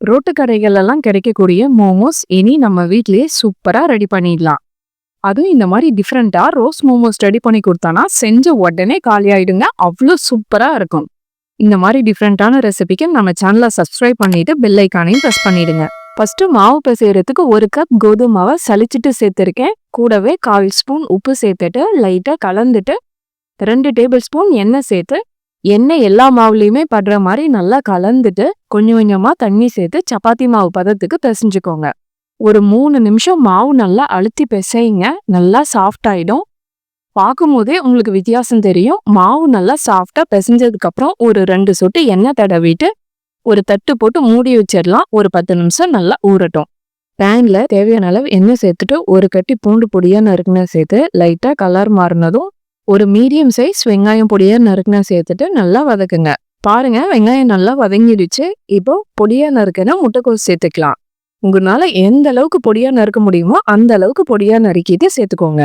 Road கடைகள் எல்லாம் கிடைக்கக்கூடிய மோமோஸ் இனி நம்ம வீட்லயே சூப்பரா ரெடி பண்ணிடலாம். அதுவும் இந்த மாதிரி டிஃப்ரெண்டா ரோஸ் மோமோஸ் ரெடி பண்ணி கொடுத்தானா செஞ்ச உடனே காலி ஆயிடுங்க. அவ்வளோ சூப்பரா இருக்கும். இந்த மாதிரி டிஃப்ரெண்டான ரெசிபிக்கு நம்ம சேனலை சப்ஸ்கிரைப் பண்ணிட்டு பெல் ஐக்கானையும் ப்ரெஸ் பண்ணிடுங்க. ஃபர்ஸ்ட் மாவு பிசைறதுக்கு 1 கப் கோதுமை மாவை சலிச்சிட்டு சேர்த்திருக்கேன். கூடவே 1/4 ஸ்பூன் உப்பு சேர்த்துட்டு லைட்டா கலந்துட்டு 2 டேபிள் ஸ்பூன் எண்ணெய் சேர்த்து எண்ணெய் எல்லா மாவுலையுமே படுற மாதிரி நல்லா கலந்துட்டு கொஞ்சம் கொஞ்சமா தண்ணி சேர்த்து சப்பாத்தி மாவு பதத்துக்கு பிசைஞ்சுக்கோங்க. ஒரு 3 நிமிஷம் மாவு நல்லா அழுத்தி பிசைங்க. நல்லா சாஃப்ட் ஆயிடும். பார்க்கும் போதே உங்களுக்கு வித்தியாசம் தெரியும். மாவு நல்லா சாஃப்டா பிசைஞ்சதுக்கு அப்புறம் ஒரு 2 சொட்டு எண்ணெய் தடவிட்டு ஒரு தட்டு போட்டு மூடி வச்சிடலாம். ஒரு 10 நிமிஷம் நல்லா ஊறட்டும். பேன்ல தேவையான அளவு எண்ணெய் சேர்த்துட்டு ஒரு கட்டி பூண்டு பொடியா நறுக்குன சேர்த்து லைட்டா கலர் மாறினதும் ஒரு மீடியம் சைஸ் வெங்காயம் பொடியா நறுக்குன சேர்த்துட்டு நல்லா வதக்குங்க. பாருங்க, வெங்காயம் நல்லா வதங்கிடுச்சு. இப்போ பொடியா நறுக்குன முட்டைக்கோஸ் சேர்த்துக்கலாம். உங்களால எந்த அளவுக்கு பொடியா நறுக்க முடியுமோ அந்த அளவுக்கு பொடியா நறுக்கிட்டு சேர்த்துக்கோங்க.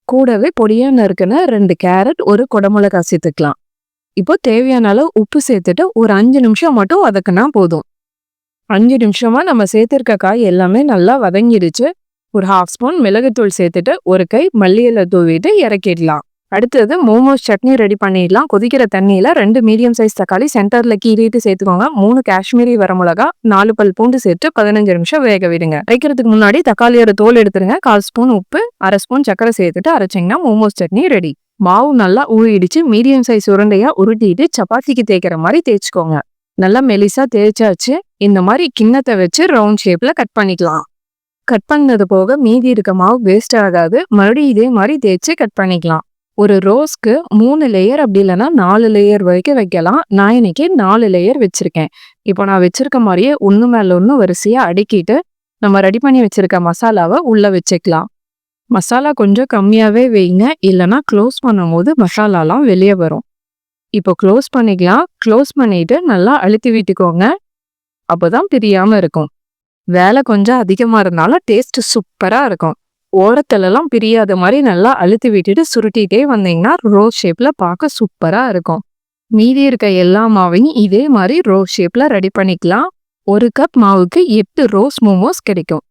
கூடவே பொடியா நறுக்குன 2 கேரட், ஒரு குடமிளகாய் சேர்த்துக்கலாம். இப்போ தேவையான அளவு உப்பு சேர்த்துட்டு ஒரு 5 நிமிஷம் மட்டும் வதக்குனா போதும். 5 நிமிஷமா நம்ம சேர்த்திருக்க காய் எல்லாமே நல்லா வதங்கிடுச்சு. ஒரு 1/2 ஸ்பூன் மிளகுத்தூள் சேர்த்துட்டு ஒரு கை மல்லி இலை தூவிட்டு இறக்கிடலாம். அடுத்தது மோமோஸ் சட்னி ரெடி பண்ணிடலாம். கொதிக்கிற தண்ணியில 2 மீடியம் சைஸ் தக்காளி சென்டர்ல கீறிட்டு சேர்த்துக்கோங்க. 3 காஷ்மீரி வரமிளகா, 4 பல் பூண்டு சேர்த்து 15 நிமிஷம் வேக விடுங்க. வைக்கிறதுக்கு முன்னாடி தக்காளியோட தோல் எடுத்துருங்க. 1/4 ஸ்பூன் உப்பு, 1/2 ஸ்பூன் சக்கரை சேர்த்துட்டு அரைச்சிங்கன்னா மோமோஸ் சட்னி ரெடி. மாவு நல்லா ஊறிடுச்சு. மீடியம் சைஸ் உருண்டையா உருட்டிட்டு சப்பாத்திக்கு தேய்க்கிற மாதிரி தேய்ச்சிக்கோங்க. நல்லா மெலிசா தேய்ச்சாச்சு. இந்த மாதிரி கிண்ணத்தை வச்சு ரவுண்ட் ஷேப்ல கட் பண்ணிக்கலாம். கட் பண்ணது போக மீதி இருக்க மாவு வேஸ்ட் ஆகாது. மறுபடியும் இதே மாதிரி தேய்ச்சி கட் பண்ணிக்கலாம். ஒரு ரோஸ்க்கு 3 லேயர் அப்படி இல்லைன்னா 4 லேயர் வரைக்கும் வைக்கலாம். நான் இன்னைக்கு 4 லேயர் வச்சிருக்கேன். இப்போ நான் வச்சிருக்க மாதிரியே ஒன்று மேல ஒன்று வரிசையா அடுக்கிட்டு நம்ம ரெடி பண்ணி வச்சிருக்க மசாலாவை உள்ள வச்சுக்கலாம். மசாலா கொஞ்சம் கம்மியாவே வைங்க, இல்லைன்னா க்ளோஸ் பண்ணும் போது மசாலாலாம் வெளியே வரும். இப்போ க்ளோஸ் பண்ணிக்கலாம். க்ளோஸ் பண்ணிட்டு நல்லா அழுத்தி விட்டுக்கோங்க. அப்போதான் பிரியாம இருக்கும். வேலை கொஞ்சம் அதிகமா இருந்தாலும் டேஸ்ட் சூப்பரா இருக்கும். ஓரத்துலலாம் பிரியாத மாதிரி நல்லா அழுத்தி விட்டுட்டு சுருட்டிகிட்டே வந்தீங்கன்னா ரோஸ் ஷேப்ல பார்க்க சூப்பரா இருக்கும். மீதி இருக்க எல்லா மாவையும் இதே மாதிரி ரோஸ் ஷேப்ல ரெடி பண்ணிக்கலாம். 1 கப் மாவுக்கு 8 ரோஸ் மோமோஸ் கிடைக்கும்.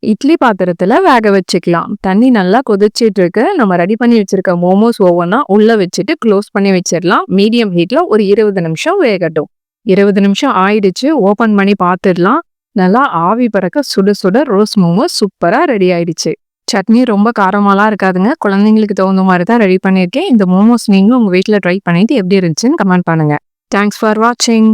இட்லி பாத்திரத்துல வேக வச்சுக்கலாம். தண்ணி நல்லா கொதிச்சிட்டு இருக்கு. நம்ம ரெடி பண்ணி வச்சிருக்க மோமோஸ் ஒவ்வொன்றா உள்ள வச்சுட்டு க்ளோஸ் பண்ணி வச்சிடலாம். மீடியம் ஹீட்ல ஒரு 20 நிமிஷம் வேகட்டும். 20 நிமிஷம் ஆயிடுச்சு. ஓபன் பண்ணி பார்த்துடலாம். நல்லா ஆவி பறக்க சுட சுட ரோஸ் மோமோஸ் சூப்பரா ரெடி ஆயிடுச்சு. சட்னி ரொம்ப காரமாலாம் இருக்காதுங்க. குழந்தைங்களுக்கு தகுந்த மாதிரி தான் ரெடி பண்ணியிருக்கேன். இந்த மோமோஸ் நீங்களும் உங்க வீட்டில் ட்ரை பண்ணிட்டு எப்படி இருந்துச்சுன்னு கமெண்ட் பண்ணுங்க. தேங்க்ஸ் ஃபார் வாட்சிங்.